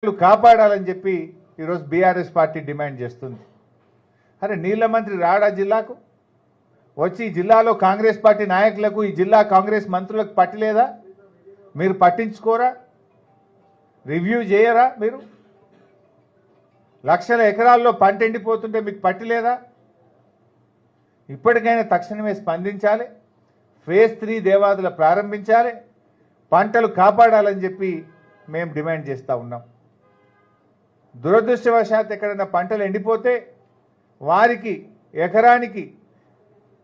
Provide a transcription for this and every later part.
కాపాడాలని చెప్పి ఈరోజు బీఆర్ఎస్ పార్టీ డిమాండ్ చేస్తుంది. అరే నీళ్ల మంత్రి రాడా జిల్లాకు వచ్చి జిల్లాలో కాంగ్రెస్ పార్టీ నాయకులకు ఈ జిల్లా కాంగ్రెస్ మంత్రులకు పట్టలేదా? మీరు పట్టించుకోరా? రివ్యూ చేయరా? మీరు లక్షల ఎకరాల్లో పంట ఎండిపోతుంటే మీకు పట్టలేదా? ఇప్పటికైనా తక్షణమే స్పందించాలి. ఫేజ్ 3 దేవాదుల ప్రారంభించాలి. పంటలు కాపాడాలని చెప్పి మేము డిమాండ్ చేస్తూ ఉన్నాం. దురదృష్టవశాత్తు ఎక్కడైనా పంటలు ఎండిపోతే వారికి ఎకరానికి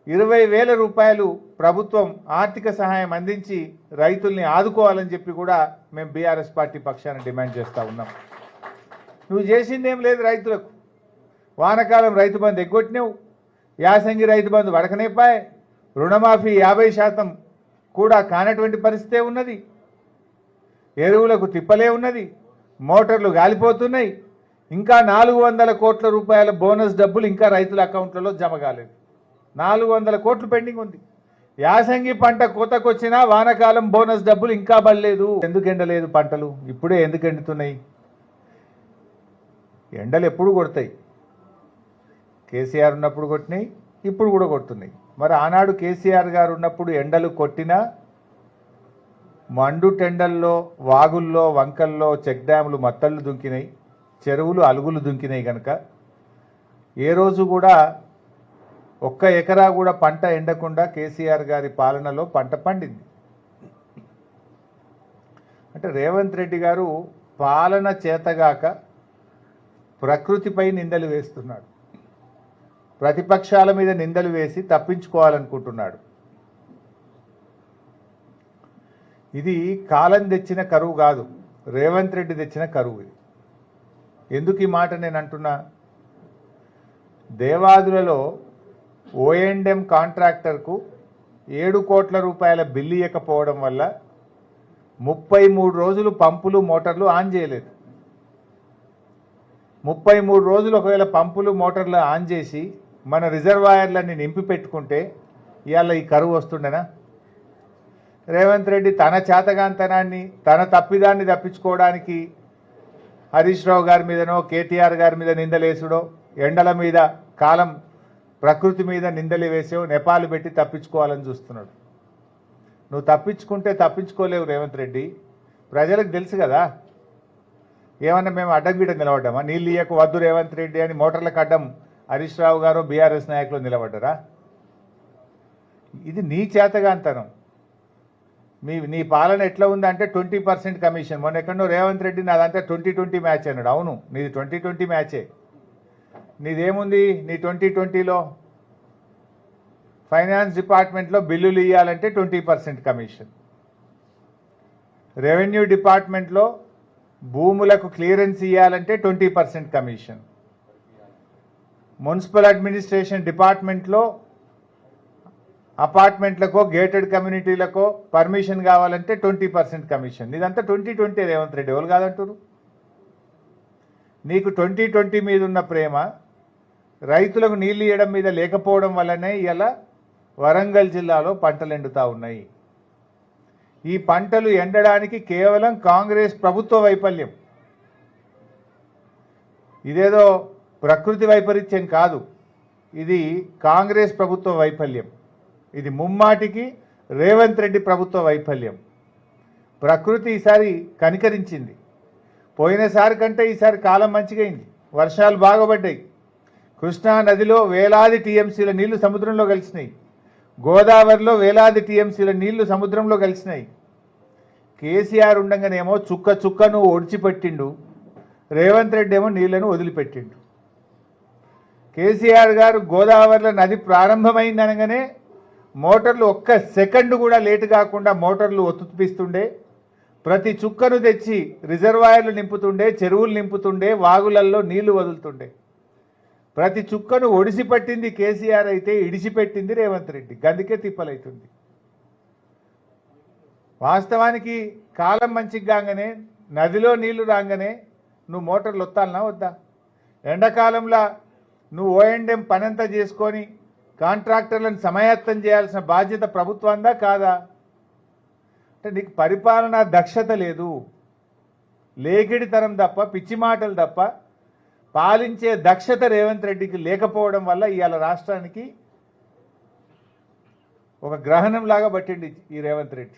20,000 రూపాయలు ప్రభుత్వం ఆర్థిక సహాయం అందించి రైతుల్ని ఆదుకోవాలని చెప్పి కూడా మేము బీఆర్ఎస్ పార్టీ పక్షాన డిమాండ్ చేస్తూ ఉన్నాం. నువ్వు చేసిందేం లేదు రైతులకు. వానకాలం రైతు బంధు ఎగ్గొట్టినావు, యాసంగి రైతు బంధు వడకనేపాయే, రుణమాఫీ 50% కూడా కానటువంటి పరిస్థితే ఉన్నది, ఎరువులకు తిప్పలే ఉన్నది, మోటార్లు గాలిపోతున్నాయి, ఇంకా 400 కోట్ల రూపాయల బోనస్ డబ్బులు ఇంకా రైతుల అకౌంట్లలో జమ కాలేదు. 400 కోట్లు పెండింగ్ ఉంది. యాసంగి పంట కోతకొచ్చినా వానకాలం బోనస్ డబ్బులు ఇంకా పడలేదు. ఎందుకు ఎండలేదు పంటలు? ఇప్పుడే ఎందుకు ఎండుతున్నాయి? ఎండలు ఎప్పుడు కొడతాయి? కేసీఆర్ ఉన్నప్పుడు కొట్టినాయి, ఇప్పుడు కూడా కొడుతున్నాయి. మరి ఆనాడు కేసీఆర్ గారు ఉన్నప్పుడు ఎండలు కొట్టినా మండు టెండల్లో వాగుల్లో వంకల్లో చెక్ డ్యాములు మత్తళ్ళు దుంకినాయి, చెరువులు అలుగులు దుంకినాయి. కనుక ఏ రోజు కూడా ఒక్క ఎకరా కూడా పంట ఎండకుండా కేసీఆర్ గారి పాలనలో పంట పండింది. అంటే రేవంత్ రెడ్డి గారు పాలన చేతగాక ప్రకృతిపై నిందలు వేస్తున్నాడు, ప్రతిపక్షాల మీద నిందలు వేసి తప్పించుకోవాలనుకుంటున్నాడు. ఇది కాలం తెచ్చిన కరువు కాదు, రేవంత్ రెడ్డి తెచ్చిన కరువు ఇది. ఎందుకు ఈ మాట నేను అంటున్నా? దేవాదులలో O&M కాంట్రాక్టర్కు 7 కోట్ల రూపాయల బిల్లు ఇవ్వకపోవడం వల్ల 33 రోజులు పంపులు మోటార్లు ఆన్ చేయలేదు. 33 రోజులు ఒకవేళ పంపులు మోటార్లు ఆన్ చేసి మన రిజర్వాయర్లన్నీ నింపి పెట్టుకుంటే ఇవాళ ఈ కరువు వస్తుండేనా? రేవంత్ రెడ్డి తన చేతగాంతనాన్ని తన తప్పిదాన్ని తప్పించుకోవడానికి హరీష్ రావు గారి మీదనో కేటీఆర్ గారి మీద నిందలేసుడో, ఎండల మీద కాలం ప్రకృతి మీద నిందలు వేసో నెపాలు పెట్టి తప్పించుకోవాలని చూస్తున్నాడు. నువ్వు తప్పించుకుంటే తప్పించుకోలేవు రేవంత్ రెడ్డి. ప్రజలకు తెలుసు కదా. ఏమన్నా మేము అడ్డంగిడ నిలబడ్డామా? నీళ్ళు ఇయ్యకు వద్దు రేవంత్ రెడ్డి అని మోటార్లకు అడ్డం హరీష్ రావు గారు బీఆర్ఎస్ నాయకులు నిలబడ్డారా? ఇది నీ చేతగాంతనం. నీ పాలన ఎట్లా ఉందంటే 20% కమిషన్. మొన్న ఎక్కడో రేవంత్ రెడ్డి నాదంటే 2020 మ్యాచ్ అన్నాడు. అవును, నీది 2020 మ్యాచే. నీదేముంది? నీ 2020లో ఫైనాన్స్ డిపార్ట్మెంట్లో బిల్లులు ఇవ్వాలంటే 20% కమిషన్, రెవెన్యూ డిపార్ట్మెంట్లో భూములకు క్లియరెన్స్ ఇవ్వాలంటే 20% కమిషన్, మున్సిపల్ అడ్మినిస్ట్రేషన్ డిపార్ట్మెంట్లో అపార్ట్మెంట్లకో గేటెడ్ కమ్యూనిటీలకో పర్మిషన్ కావాలంటే 20% కమిషన్. ఇదంతా 2020 రేవంత్ రెడ్డి. ఎవరు కాదంటారు? నీకు 2020 మీద ఉన్న ప్రేమ రైతులకు నీళ్లు ఇవ్వడం మీద లేకపోవడం వల్లనే ఇలా వరంగల్ జిల్లాలో పంటలు ఎండుతూ ఉన్నాయి. ఈ పంటలు ఎండడానికి కేవలం కాంగ్రెస్ ప్రభుత్వ వైఫల్యం. ఇదేదో ప్రకృతి వైపరీత్యం కాదు, ఇది కాంగ్రెస్ ప్రభుత్వ వైఫల్యం. ఇది ముమ్మాటికి రేవంత్ రెడ్డి ప్రభుత్వ వైఫల్యం. ప్రకృతి ఈసారి కనికరించింది. పోయినసారి కంటే ఈసారి కాలం మంచిగైంది, వర్షాలు బాగుపడ్డాయి. కృష్ణా నదిలో వేలాది టీఎంసీల నీళ్లు సముద్రంలో కలిసినాయి, గోదావరిలో వేలాది టీఎంసీల నీళ్లు సముద్రంలో కలిసినాయి. కేసీఆర్ ఉండగానేమో చుక్క చుక్కను ఒడిచిపెట్టిండు, రేవంత్ రెడ్డి ఏమో నీళ్లను వదిలిపెట్టిండు. కేసీఆర్ గారు గోదావరిలో నది ప్రారంభమైందనగానే మోటార్లు ఒక్క సెకండ్ కూడా లేటు కాకుండా మోటార్లు ఒత్తుపిస్తుండే, ప్రతి చుక్కను తెచ్చి రిజర్వాయర్లు నింపుతుండే, చెరువులు నింపుతుండే, వాగులల్లో నీళ్లు వదులుతుండే. ప్రతి చుక్కను ఒడిసిపట్టింది కేసీఆర్ అయితే ఇడిచిపెట్టింది రేవంత్ రెడ్డి. గందుకే తిప్పలైతుంది. వాస్తవానికి కాలం మంచిగా కాగానే నదిలో నీళ్లు రాగానే నువ్వు మోటార్లు ఒత్తాలనా వద్దా? ఎండాకాలంలో నువ్వు O&M పనంతా చేసుకొని కాంట్రాక్టర్లను సమాయత్తం చేయాల్సిన బాధ్యత ప్రభుత్వందా కాదా? అంటే నీకు పరిపాలనా దక్షత లేదు. లేకిడితనం తప్ప పిచ్చి మాటలు తప్ప పాలించే దక్షత రేవంత్ రెడ్డికి లేకపోవడం వల్ల ఇవాళ రాష్ట్రానికి ఒక గ్రహణం లాగా పట్టింది ఈ రేవంత్ రెడ్డి.